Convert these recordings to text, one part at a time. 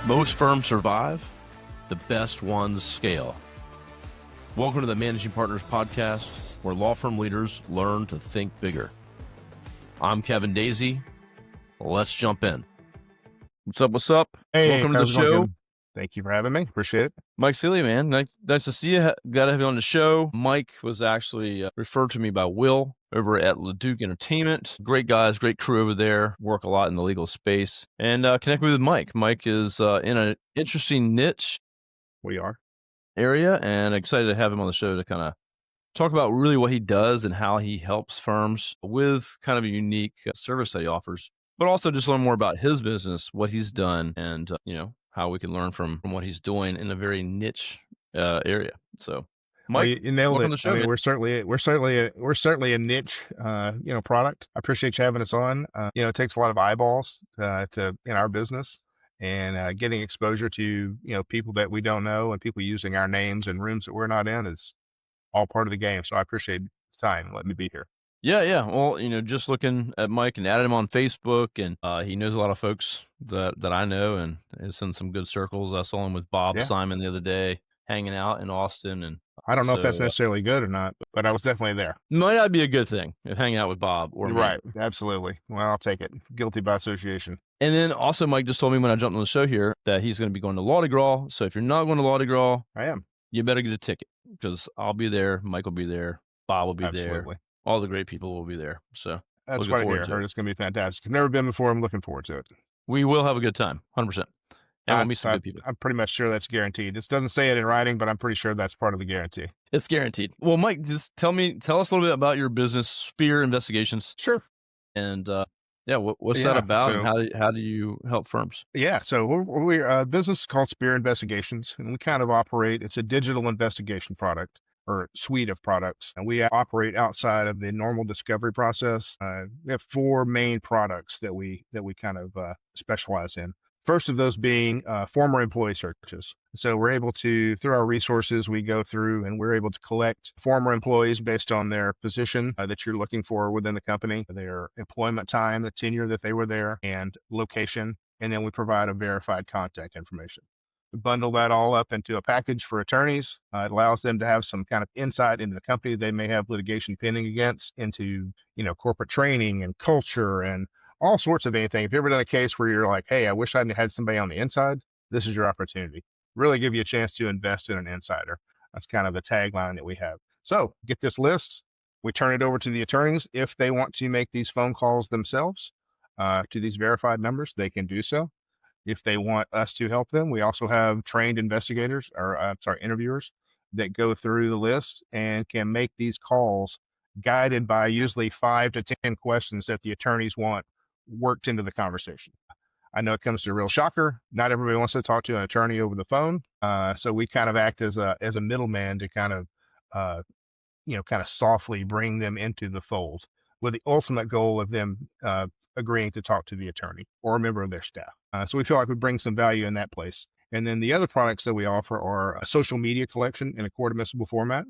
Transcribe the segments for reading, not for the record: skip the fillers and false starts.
Most firms survive, the best ones scale. Welcome to the Managing Partners Podcast, where law firm leaders learn to think bigger. I'm Kevin Daisy. Let's jump in. What's up? What's up? Hey, Welcome to the how's it going, show. Kevin? Thank you for having me. Appreciate it. Mike Celia, man. Nice to see you. Got to have you on the show. Mike was actually referred to me by Will over at LeDuc Entertainment. Great guys, great crew over there. Work a lot in the legal space. And connect me with Mike. Mike is in an interesting niche We are. area, and excited to have him on the show to kind of talk about really what he does and how he helps firms with kind of a unique service that he offers, but also just learn more about his business, what he's done, and how we can learn from what he's doing in a very niche area. So, Mike, you nailed welcome it. to the show. I mean, Man. we're certainly a niche, product. I appreciate you having us on. It takes a lot of eyeballs to in our business, and getting exposure to people that we don't know and people using our names in rooms that we're not in is all part of the game. So I appreciate the time. Let me be here. Yeah. Well, just looking at Mike and added him on Facebook, and he knows a lot of folks that I know, and is in some good circles. I saw him with Bob Yeah. Simon the other day, hanging out in Austin, and I don't know if that's so, necessarily good or not, but I was definitely there. might not be a good thing if hanging out with Bob or me. Right. Absolutely. Well, I'll take it. Guilty by association. And then also, Mike just told me when I jumped on the show here that he's going to be going to Law-Di-Gras. So if you're not going to Law-Di-Gras, I am. you better get a ticket, because I'll be there. Mike will be there. Bob will be there. All the great people will be there. So That's what I hear. I heard it's going to be fantastic. I've never been before. I'm looking forward to it. We will have a good time, 100%. And we'll meet some good people. I'm pretty much sure that's guaranteed. It doesn't say it in writing, but I'm pretty sure that's part of the guarantee. It's guaranteed. Well, Mike, just tell us a little bit about your business, Spear Investigations. Sure. And what's that about, and how do you help firms? Yeah, so we're a business called Spear Investigations, and we kind of operate. It's a digital investigation product or suite of products, and we operate outside of the normal discovery process. We have four main products that we kind of specialize in. First of those being former employee searches. So we're able to, through our resources, we go through and we're able to collect former employees based on their position that you're looking for within the company, their employment time, the tenure that they were there, and location. And then we provide a verified contact information. We bundle that all up into a package for attorneys. It allows them to have some kind of insight into the company they may have litigation pending against, into corporate training and culture and all sorts of anything. If you've ever done a case where you're like, hey, I wish I had somebody on the inside, this is your opportunity. Really give you a chance to invest in an insider. That's kind of the tagline that we have. So get this list. We turn it over to the attorneys. If they want to make these phone calls themselves to these verified numbers, they can do so. If they want us to help them, we also have trained investigators, or interviewers, that go through the list and can make these calls guided by usually 5 to 10 questions that the attorneys want worked into the conversation. I know it comes to a real shocker. Not everybody wants to talk to an attorney over the phone. So we kind of act as a middleman to kind of softly bring them into the fold, with the ultimate goal of them agreeing to talk to the attorney or a member of their staff. So we feel like we bring some value in that place. And then the other products that we offer are a social media collection in a court admissible format.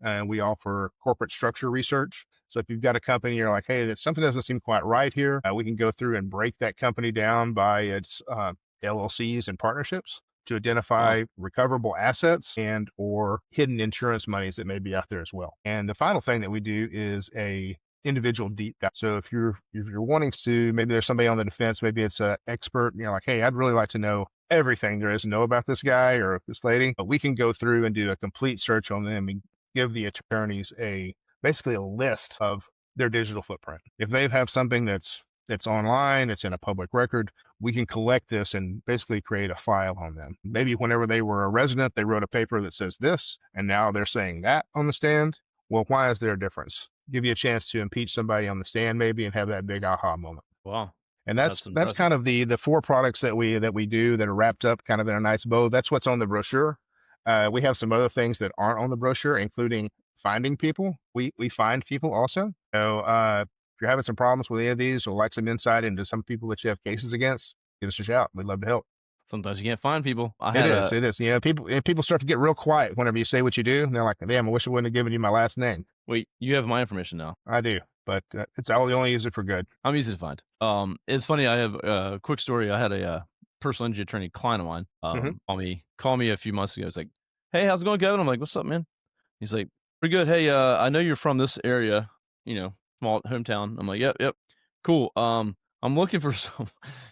And we offer corporate structure research. So if you've got a company, you're like, hey, something doesn't seem quite right here, we can go through and break that company down by its LLCs and partnerships to identify recoverable assets and or hidden insurance monies that may be out there as well. And the final thing that we do is a individual deep dive. So if you're wanting to, maybe there's somebody on the defense, maybe it's an expert, and you're like, hey, I'd really like to know everything there is to know about this guy or this lady, but we can go through and do a complete search on them and give the attorneys basically a list of their digital footprint. If they have something that's online, it's in a public record, we can collect this and basically create a file on them. Maybe whenever they were a resident, they wrote a paper that says this, and now they're saying that on the stand. Well, why is there a difference? Give you a chance to impeach somebody on the stand maybe and have that big aha moment. Wow. And that's kind of the four products that we do that are wrapped up kind of in a nice bow. That's what's on the brochure. We have some other things that aren't on the brochure, including finding people. We find people also. So if you're having some problems with any of these or like some insight into some people that you have cases against, give us a shout. We'd love to help. Sometimes you can't find people. It is. People start to get real quiet whenever you say what you do. And they're like, damn, I wish I wouldn't have given you my last name. Wait, you have my information now. I do, but I only use it for good. I'm easy to find. It's funny. I have a quick story. I had a personal injury attorney client of mine, Hmm. called me a few months ago. He's like, "Hey, how's it going, Kevin?" I'm like, "What's up, man?" He's like, "Pretty good. Hey, I know you're from this area, small hometown." I'm like, "Yep, yep, cool. I'm looking for some,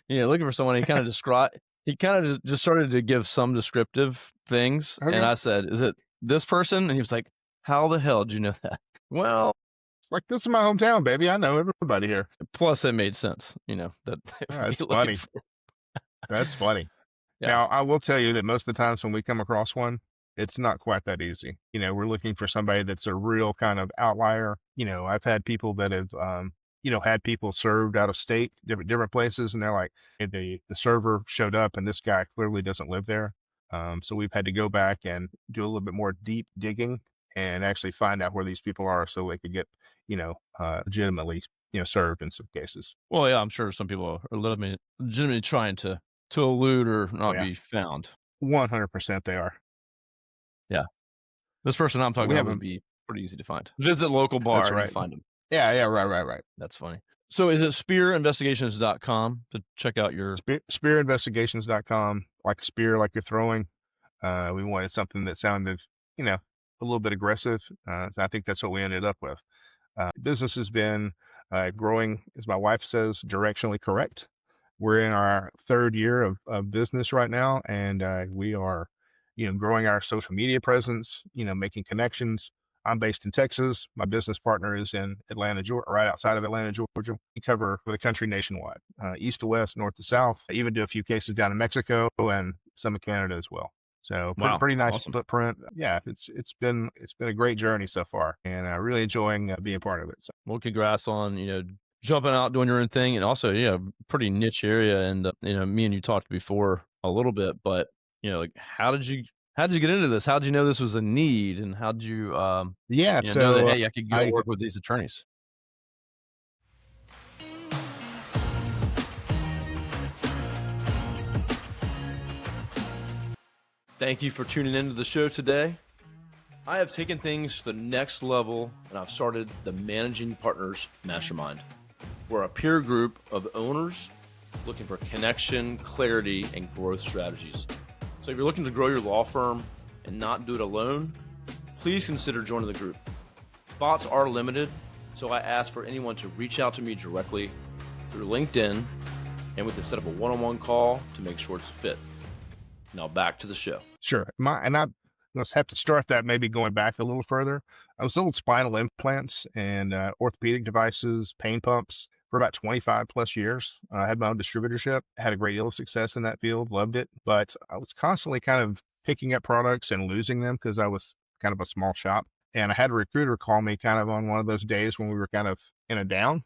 looking for someone." He kind of just started to give some descriptive things, and Okay. I said, "Is it this person?" And he was like, "How the hell did you know that?" Well, It's like, this is my hometown, baby. I know everybody here. plus it made sense, that they Oh, would be that's looking funny. for. That's funny. Yeah. Now, I will tell you that most of the times when we come across one, it's not quite that easy. We're looking for somebody that's a real kind of outlier. I've had people that have, had people served out of state, different places, and they're like, "Hey, the server showed up, and this guy clearly doesn't live there." So we've had to go back and do a little bit more deep digging and actually find out where these people are, so they could get, legitimately, served in some cases. Well, yeah, I'm sure some people are legitimately trying to elude or Oh not yeah, be found. 100% they are. Yeah. This person I'm But talking we about have a would be pretty easy to find. Visit local That's bar and you right. find them. Yeah, yeah, right, right, right. That's funny. So is it spearinvestigations.com to check out your Spearinvestigations.com, like a spear, like you're throwing. We wanted something that sounded, a little bit aggressive. So I think that's what we ended up with. Business has been growing, as my wife says, directionally correct. We're in our third year of business right now, and we are, growing our social media presence, making connections. I'm based in Texas. My business partner is in Atlanta, Georgia, right outside of Atlanta, Georgia. We cover the country nationwide, east to west, north to south. I even do a few cases down in Mexico and some in Canada as well. So pretty wow, pretty nice awesome. footprint. Yeah, it's been a great journey so far, and really enjoying being part of it. So Well, congrats on, jumping out, doing your own thing, and also, pretty niche area. And, me and you talked before a little bit, but, like, how did you get into this? How did you know this was a need? And how did you, yeah, know that, so hey, I could go I work with these attorneys? Thank you for tuning into the show today. I have taken things to the next level, and I've started the Managing Partners Mastermind. We're a peer group of owners looking for connection, clarity, and growth strategies. So if you're looking to grow your law firm and not do it alone, please consider joining the group. Spots are limited, so I ask for anyone to reach out to me directly through LinkedIn, and we can set up a one-on-one call to make sure it's a fit. Now back to the show. Sure. I let's have to start that maybe going back a little further. I sold spinal implants and orthopedic devices, pain pumps for about 25 plus years. I had my own distributorship, had a great deal of success in that field, loved it, but I was constantly kind of picking up products and losing them because I was kind of a small shop. And I had a recruiter call me kind of on one of those days when we were kind of in a down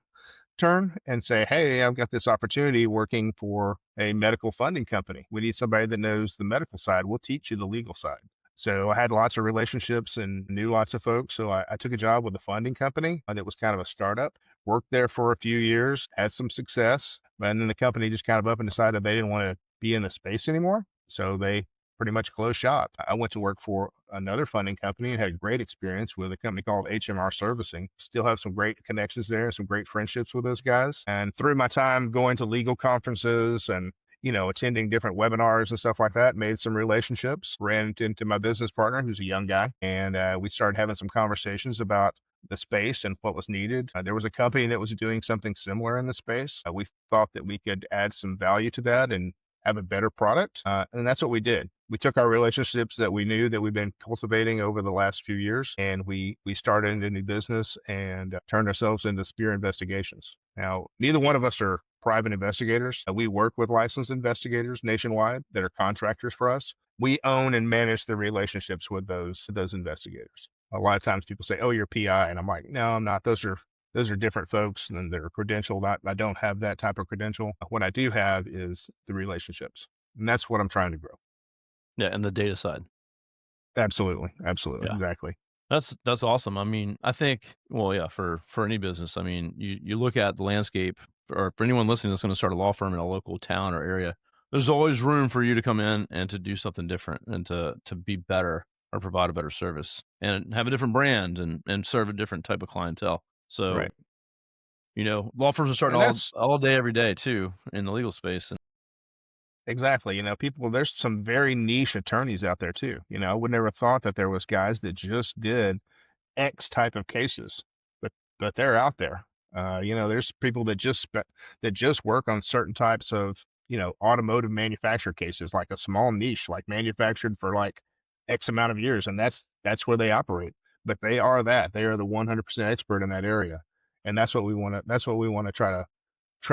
turn and say, "Hey, I've got this opportunity working for a medical funding company. We need somebody that knows the medical side. We'll teach you the legal side." So I had lots of relationships and knew lots of folks. So I took a job with a funding company that was kind of a startup, worked there for a few years, had some success. And then the company just kind of up and decided they didn't want to be in the space anymore. So they pretty much closed shop. I went to work for another funding company and had a great experience with a company called HMR Servicing. Still have some great connections there, some great friendships with those guys. And through my time going to legal conferences and attending different webinars and stuff like that, made some relationships, ran into my business partner, who's a young guy, and we started having some conversations about the space and what was needed. There was a company that was doing something similar in the space. We thought that we could add some value to that and have a better product. And that's what we did. We took our relationships that we knew that we've been cultivating over the last few years, and we started a new business and turned ourselves into Spear Investigations. Now, neither one of us are private investigators. We work with licensed investigators nationwide that are contractors for us. We own and manage the relationships with those investigators. A lot of times people say, "Oh, you're PI," and I'm like, "No, I'm not. Those are different folks and they're credentialed. I don't have that type of credential. What I do have is the relationships, and that's what I'm trying to grow." Yeah, and the data side. Absolutely, absolutely, Yeah. exactly. That's awesome. I mean, I think, well, yeah, for any business, I mean, you look at the landscape, or for anyone listening that's going to start a law firm in a local town or area, there's always room for you to come in and to do something different and to be better or provide a better service and have a different brand and serve a different type of clientele. So, Right, law firms are starting and that's all day, every day too in the legal space. And Exactly. There's some very niche attorneys out there too. I would never thought that there was guys that just did X type of cases, but they're out there. There's people that just work on certain types of automotive manufacturer cases, like a small niche, like manufactured for like X amount of years, and that's where they operate. But they are the 100% expert in that area, and that's what we want to try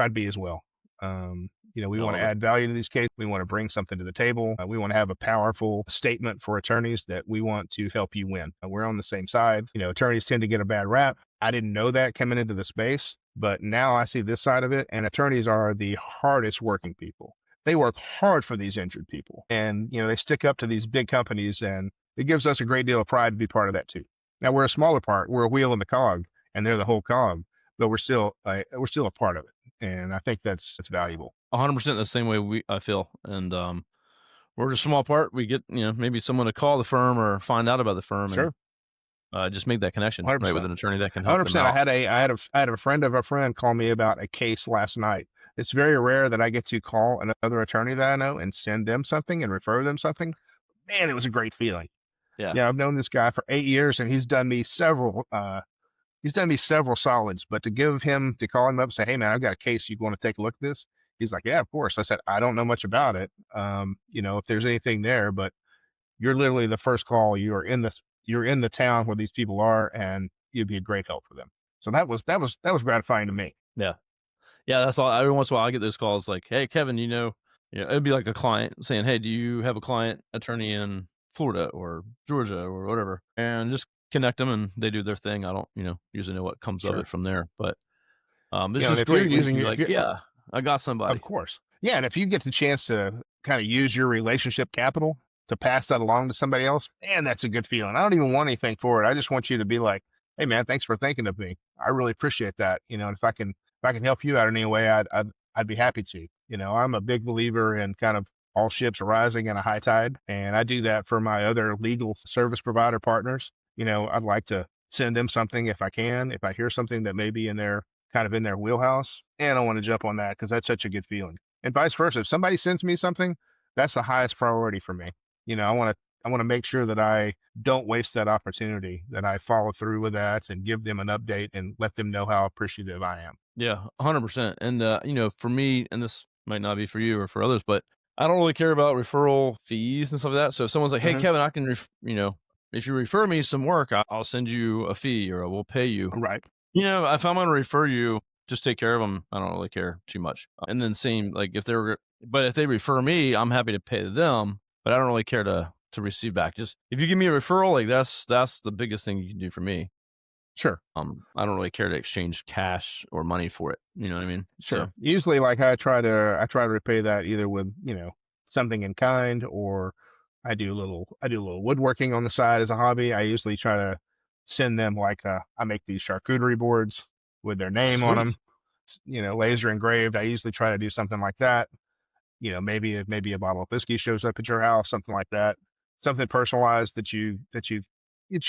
to be as well. We I want to love it. add value to these cases. We want to bring something to the table. We want to have a powerful statement for attorneys that we want to help you win. We're on the same side. Attorneys tend to get a bad rap. I didn't know that coming into the space, but now I see this side of it. And attorneys are the hardest working people. They work hard for these injured people, and they stick up to these big companies, and it gives us a great deal of pride to be part of that too. Now we're a smaller part. We're a wheel in the cog, and they're the whole cog, but we're still a part of it, and I think that's valuable. 100% the same way I feel. And we're a small part. We get, maybe someone to call the firm or find out about the firm and Sure, just make that connection, right, with 100%. an attorney that can help them 100%. out. I had a friend of a friend call me about a case last night. It's very rare that I get to call another attorney that I know and send them something and refer them something. Man, it was a great feeling. Yeah. I've known this guy for 8 years, and he's done me several solids. But to call him up and say, "Hey man, I've got a case. You want to take a look at this?" He's like, "Yeah, of course." I said, "I don't know much about it. If there's anything there, but you're literally the first call. You're in the town where these people are, and you'd be a great help for them." So that was gratifying to me. Yeah. Yeah, that's all. Every once in a while, I get those calls like, "Hey, Kevin, it'd be like a client saying, 'Hey, do you have a client attorney in Florida or Georgia or whatever?'" And just connect them, and they do their thing. I don't, usually know what comes of it Sure. from there, but it's And just if you're great when you using can be your, if like, you "Yeah, I got Of somebody." course. Yeah, and if you get the chance to kind of use your relationship capital to pass that along to somebody else, man, that's a good feeling. I don't even want anything for it. I just want you to be like, "Hey, man, thanks for thinking of me. I really appreciate that." And if I can help you out in any way, I'd be happy to. I'm a big believer in kind of all ships rising in a high tide, and I do that for my other legal service provider partners. I'd like to send them something if I can. If I hear something that may be in their wheelhouse, and I want to jump on that because that's such a good feeling. And vice versa. If somebody sends me something, that's the highest priority for me. I want to make sure that I don't waste that opportunity, that I follow through with that and give them an update and let them know how appreciative I am. Yeah, 100%. And, for me, and this might not be for you or for others, but I don't really care about referral fees and stuff like that. So if someone's like, "Hey, Hmm. Kevin, I can, if you refer me some work, I'll send you a fee or we'll pay you." Right. If I'm going to refer you, just take care of them. I don't really care too much. And then same, like but if they refer me, I'm happy to pay them, but I don't really care to receive back. Just if you give me a referral, like that's the biggest thing you can do for me. Sure. I don't really care to exchange cash or money for it. You know what I mean? So Sure. Usually, like I try to repay that either with something in kind, or I do a little woodworking on the side as a hobby. I usually try to send them like I make these charcuterie boards with their name on them, sweet. laser engraved. I usually try to do something like that. Maybe a bottle of whiskey shows up at your house, something like that. Something personalized that you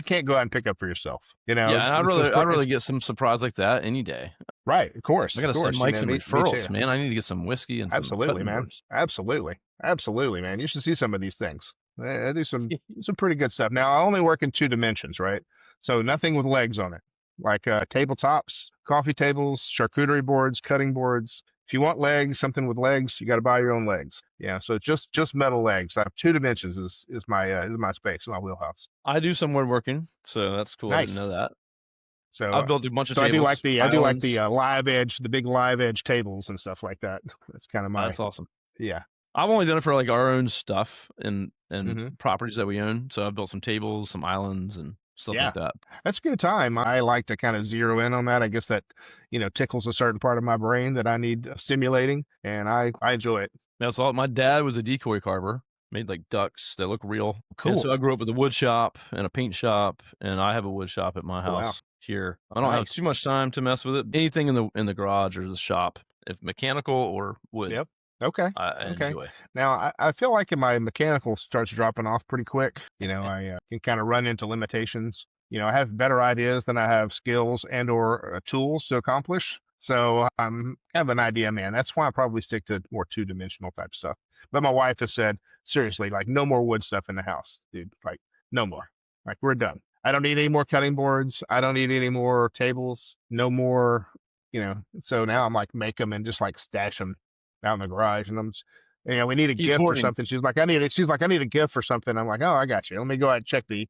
can't go out and pick up for yourself. Yeah, and It's just I'd great. rather It's get some surprise like that any day. right, of I course, of gotta send course. Mike some Me too. referrals, man. I need to get some whiskey and some Absolutely, cutting man. boards. Absolutely. Absolutely, man. You should see some of these things. I do some pretty good stuff. Now, I only work in two dimensions, right? So nothing with legs on it, like tabletops, coffee tables, charcuterie boards, cutting boards. If you want legs, something with legs, you got to buy your own legs. Yeah, so just metal legs. I have two dimensions is my space, my wheelhouse. I do some woodworking, so that's cool. I didn't know Nice. that. So I've built a bunch of so I do like tables, the islands. live edge, the big live edge tables and stuff like that. That's kind of my That's awesome. yeah. I've only done it for like our own stuff and Hmm. properties that we own. So I've built some tables, some islands, and stuff like Yeah, that. that's a good time. I like to kind of zero in on that. I guess that, tickles a certain part of my brain that I need stimulating, and I enjoy it. That's all. My dad was a decoy carver, made like ducks that look real. And Cool. so I grew up with a wood shop and a paint shop, and I have a wood shop at my Oh, wow. house here. I don't have Nice. too much time to mess with it. Anything in the garage or the shop, if mechanical or wood, Yep. Okay. I Okay. enjoy. Now, I feel like if my mechanical starts dropping off pretty quick, I can kind of run into limitations. I have better ideas than I have skills and or tools to accomplish. So I'm kind of an idea man. That's why I probably stick to more two-dimensional type stuff. But my wife has said, seriously, like no more wood stuff in the house, dude. Like no more. Like we're done. I don't need any more cutting boards. I don't need any more tables. No more, So now I'm like make them and just like stash them out in the garage. And we need a He's gift or hoarding. something. She's like, I need a gift for something. I'm like, oh, I got you. Let me go ahead and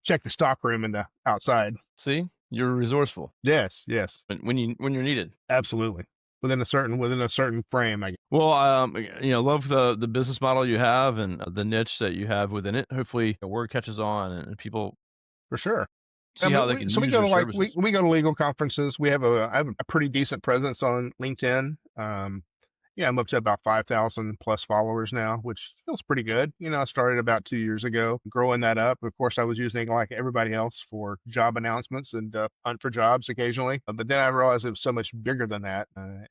check the stock room in the outside. See, you're resourceful Yes, yes. when you're needed. Absolutely. Within a certain frame, Well, love the business model you have and the niche that you have within it. Hopefully, the word catches on and people for sure. see And how they can we use go your to services. we go to legal conferences. I have a pretty decent presence on LinkedIn. Yeah, I'm up to about 5,000 plus followers now, which feels pretty good. I started about 2 years ago, growing that up. Of course, I was using it like everybody else for job announcements and hunt for jobs occasionally. But then I realized it was so much bigger than that.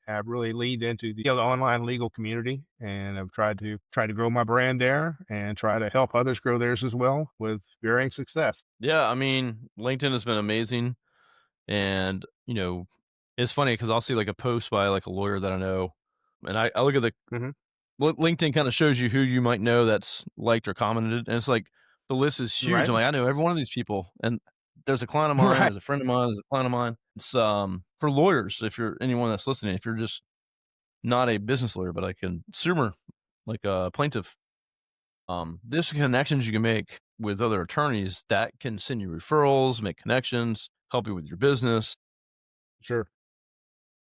I've really leaned into the online legal community, and I've tried to grow my brand there and try to help others grow theirs as well with varying success. Yeah, I mean, LinkedIn has been amazing, and it's funny because I'll see like a post by like a lawyer that I know, and I look at the Hmm. LinkedIn kind of shows you who you might know that's liked or commented, and it's like the list is huge. Right? I'm like, I know every one of these people, and there's a client of mine, Right. there's a friend of mine, there's a client of mine. It's for lawyers. If you're anyone that's listening, if you're just not a business lawyer, but like a consumer, like a plaintiff, there's connections you can make with other attorneys that can send you referrals, make connections, help you with your business. Sure.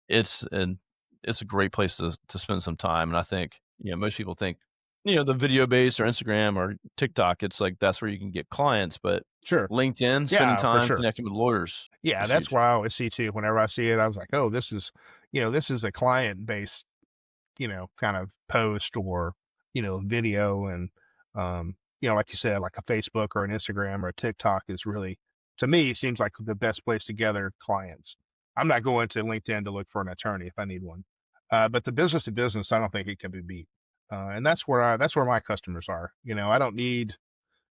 It's and it's a great place to spend some time, and I think, most people think, the video base or Instagram or TikTok, it's like that's where you can get clients, but Sure. LinkedIn, spending Yeah, for time sure. connecting with lawyers Yeah, is that's huge. what I always see too. Whenever I see it, I was like, oh, this is a client based, kind of post or, video. And, like you said, like a Facebook or an Instagram or a TikTok is really, to me, seems like the best place to gather clients. I'm not going to LinkedIn to look for an attorney if I need one. But the business to business, I don't think it can be beat. And that's where my customers are. I don't need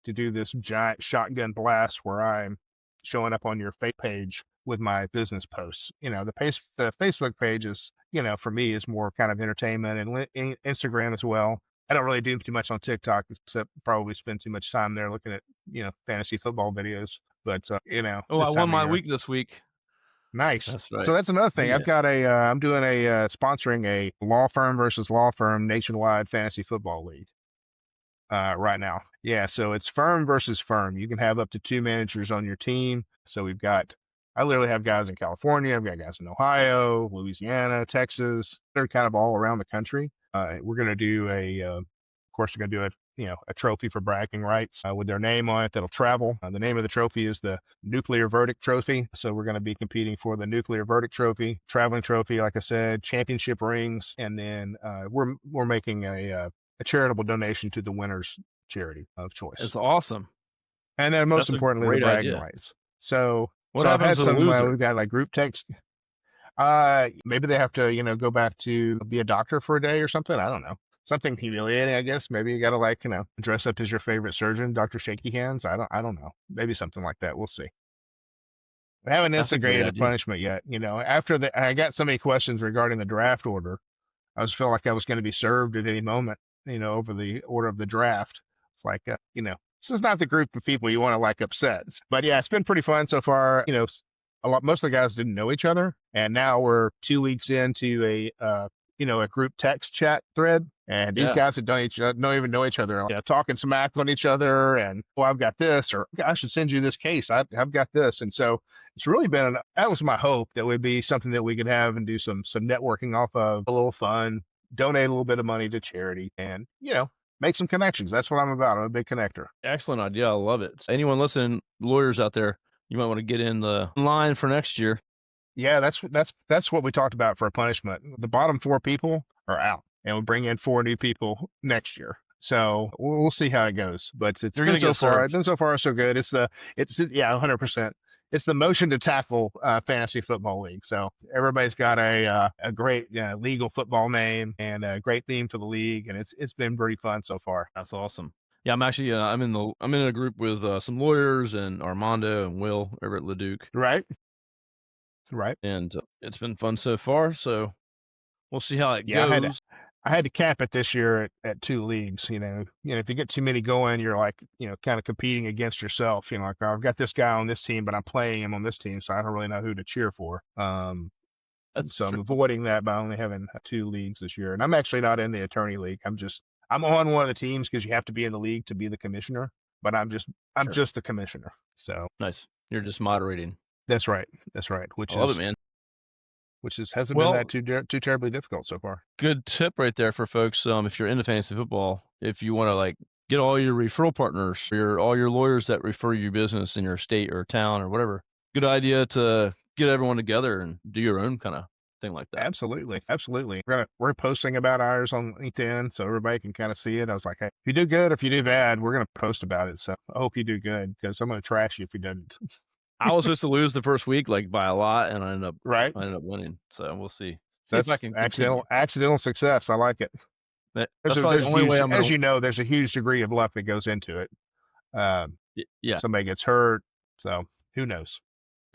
to do this giant shotgun blast where I'm showing up on your fake page with my business posts. The Facebook page is, for me is more kind of entertainment and Instagram as well. I don't really do too much on TikTok except probably spend too much time there looking at, fantasy football videos. But, Oh, I this won time of my year, week this week. nice. That's right. So that's another thing. Yeah. I'm doing sponsoring a law firm versus law firm nationwide fantasy football league right now. Yeah, so it's firm versus firm. You can have up to two managers on your team. So I literally have guys in California, I've got guys in Ohio, Louisiana, Texas. They're kind of all around the country. We're going to do of course, we're going to do a trophy for bragging rights with their name on it that'll travel. The name of the trophy is the Nuclear Verdict Trophy. So we're going to be competing for the Nuclear Verdict Trophy, traveling trophy, like I said, championship rings, and then we're making a charitable donation to the winner's charity of choice. It's awesome. And then most That's a importantly, the great bragging idea. rights. So, What so I've happens had to the we've loser? got like group text. Maybe they have to, go back to be a doctor for a day or something. I don't know. Something humiliating, I guess. Maybe you got to like, dress up as your favorite surgeon, Dr. Shaky Hands. I don't know. Maybe something like that. We'll see. I haven't That's a great instigated a idea. punishment yet. After I got so many questions regarding the draft order. I just felt like I was going to be served at any moment, over the order of the draft. It's like, this is not the group of people you want to like upset. But yeah, it's been pretty fun so far. Most of the guys didn't know each other, and now we're 2 weeks into a group text chat thread, and these Yeah. guys that don't even know each other, talking smack on each other, and oh, I've got this, or I should send you this case. I've got this, and so it's really been that was my hope that would be something that we could have and do some networking off of, a little fun, donate a little bit of money to charity, and make some connections. That's what I'm about. I'm a big connector. Excellent idea. I love it. Anyone listening, lawyers out there, you might want to get in the line for next year. Yeah, that's what we talked about for a punishment. The bottom four people are out, and we'll bring in four new people next year. So we'll see how it goes. But it's You're been gonna so get far, served. so good. Yeah, 100%. It's the motion to tackle fantasy football league. So everybody's got a great legal football name and a great theme for the league, and it's been pretty fun so far. That's awesome. Yeah, I'm actually I'm in a group with some lawyers and Armando and Will over at Leduc. Right? Right. and it's been fun so far. So we'll see how it Yeah, goes. I had to cap it this year at 2 leagues. If you get too many going, you're like, kind of competing against yourself. Like, "Oh, I've got this guy on this team, but I'm playing him on this team, so I don't really know who to cheer for. That's So I'm true. avoiding that by only having 2 leagues this year. And I'm actually not in the attorney league. I'm on one of the teams because you have to be in the league to be the commissioner. But I'm Sure. just the commissioner. So Nice. You're just moderating. that's right. That's right. I love it, man. Which hasn't been that Well, too terribly difficult so far. good tip right there for folks. If you're into fantasy football, if you want to like get all your referral partners, all your lawyers that refer you business in your state or town or whatever, good idea to get everyone together and do your own kind of thing like that. Absolutely, absolutely. We're posting about ours on LinkedIn so everybody can kind of see it. I was like, hey, if you do good, if you do bad, we're gonna post about it. So I hope you do good because I'm gonna trash you if you didn't. I was supposed to lose the first week like by a lot, and Right? I ended up winning. So we'll see. See if I That's can continue. accidental success. I like it. That's probably the only way I'm As gonna. you know, there's a huge degree of luck that goes into it. Um, Yeah, Somebody gets hurt, so who knows?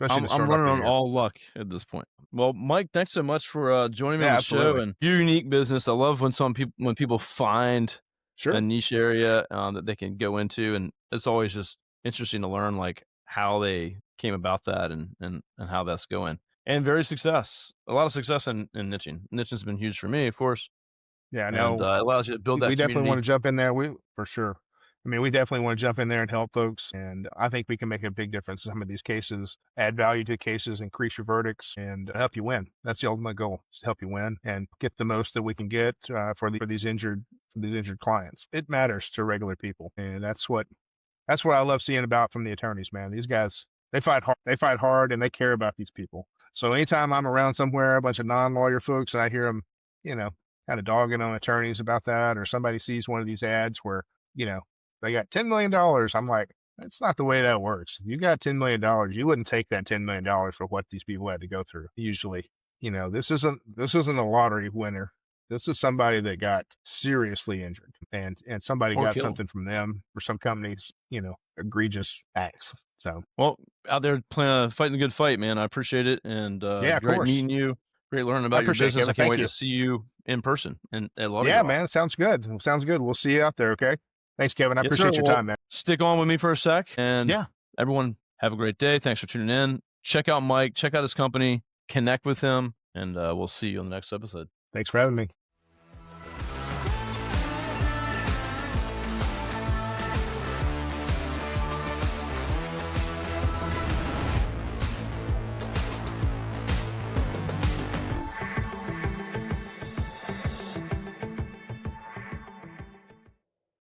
Especially to I'm start off running the on year. all luck at this point. Well, Mike, thanks so much for joining me on Yeah, the show absolutely. and your unique business. I love when people find a Sure. niche area that they can go into, and it's always just interesting to learn like how they came about that and how that's going. And a lot of success in niching. Niching's been huge for me, of course, Yeah, and no, it allows you to build we that definitely want community. to jump in there. We for sure. I mean, we definitely want to jump in there and help folks, and I think we can make a big difference in some of these cases, add value to cases, increase your verdicts, and help you win. That's the ultimate goal: is to help you win and get the most that we can get for these injured clients. It matters to regular people, and that's what I love seeing about from the attorneys, man. These guys, they fight hard, and they care about these people. So anytime I'm around somewhere, a bunch of non-lawyer folks, and I hear them, you know, kind of dogging on attorneys about that, or somebody sees one of these ads where, you know, they got $10 million. I'm like, that's not the way that works. If you got $10 million, you wouldn't take that $10 million for what these people had to go through. Usually, this isn't a lottery winner. This is somebody that got seriously injured, and somebody Or got killed. something from them or some companies, egregious acts. So Well, out there fighting a good fight, man. I appreciate it, and yeah, of great course. meeting you. Great learning I about your appreciate it, business. I Kevin. can't Thank wait you. to see you in person and at Yeah, Law-Di-Gras. man. Sounds good. Sounds good. We'll see you out there. Okay. Thanks, Kevin. I Yes, sir. appreciate your Well, time, man. stick on with me for a sec, and Yeah. everyone have a great day. Thanks for tuning in. Check out Mike. Check out his company. Connect with him, and we'll see you on the next episode. Thanks for having me.